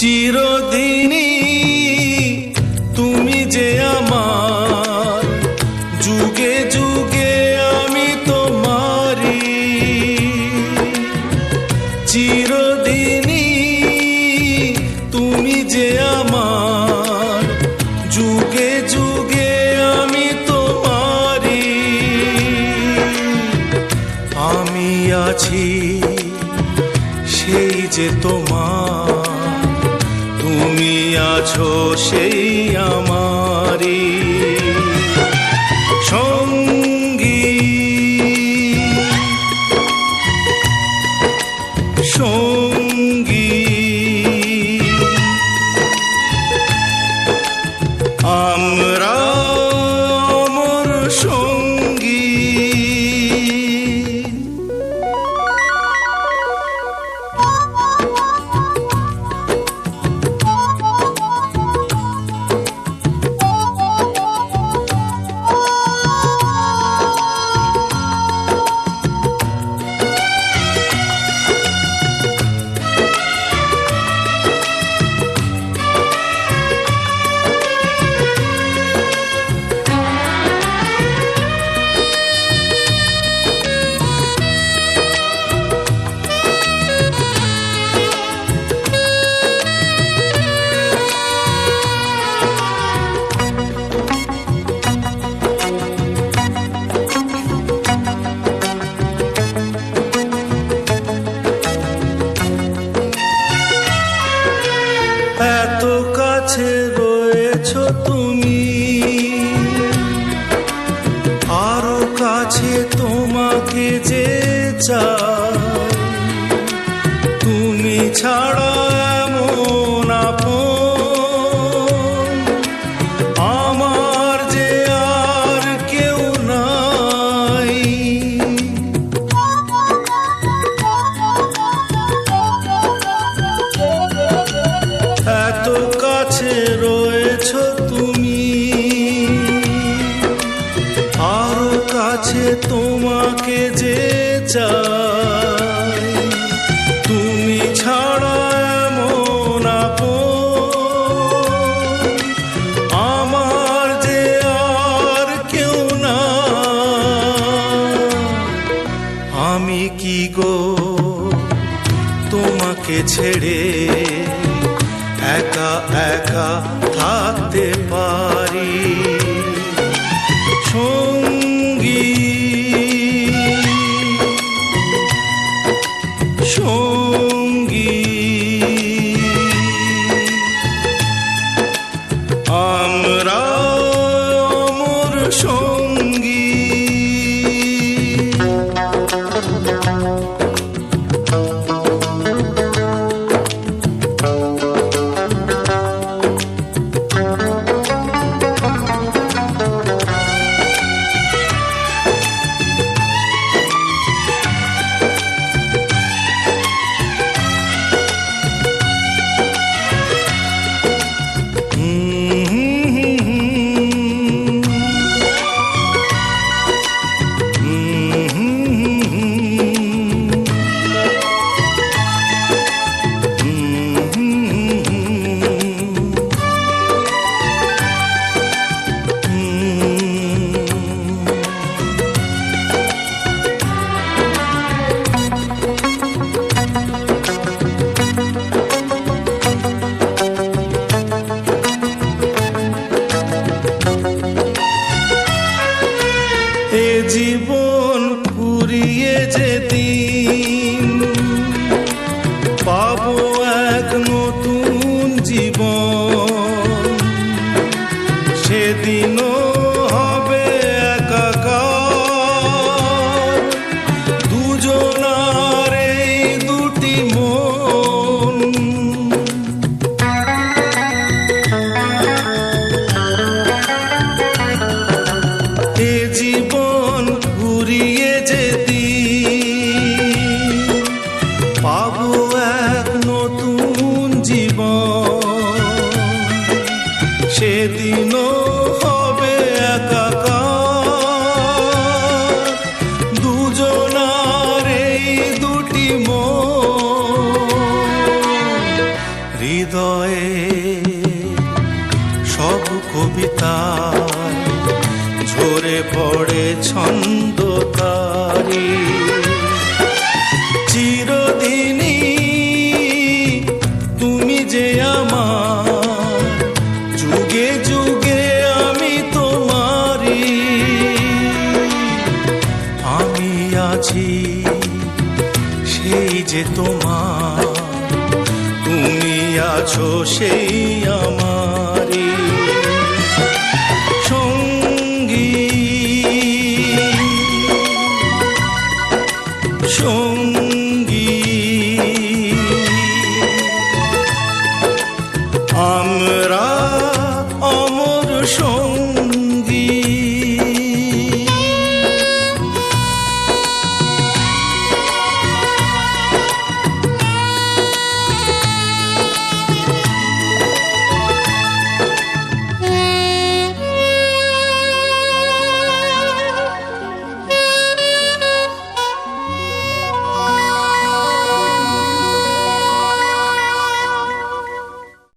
চিরদিনই তুমি যে আমার, যুগে যুগে আমি তোমারি। চিরদিনই তুমি যে আমার, যুগে যুগে আমি তোমারি। আমি আছি সেই যে তোমার, তুমি আছো সেই আমারি সঙ্গী। সঙ্গী আমরা অমর সঙ্গী। এত কাছে রয়েছো তুমি, আরো কাছে তোমাকে যে চাই। তুমি ছাড়া এমন আপন আমার যে আর কেউ নাই। এত কাছে রয়েছো তুমি, আরো কাছে তোমাকে যে চাই। তুমি ছাড়া এমন আপন আমার যে আর কেউ না। আমি কি গো তোমাকে ছেড়ে একা একা থাকতে পারি সঙ্গী। সঙ্গী আমরা অমর সঙ্গী। এ জীবন ফুরিয়ে যেদিন পাবো এক নতুন জীবন, সেদিনও হবে একাকার দুজনার এই দুটি মন। এ জীবন ঘুরিয়ে যেদিন পাবো এক নতুন জীবন, সেদিনও হবে একাকার দুজনার এই দুটি মন। হৃদয়ে সব কবিতা ঝরে পড়ে ছন্দ তারি। চিরদিনই তুমি যে আমার, যুগে যুগে আমি তোমারি। আমি আছি সেই যে তোমার, তুমি আছো সেই আমারি সঙ্গী সঙ্গী। আমরা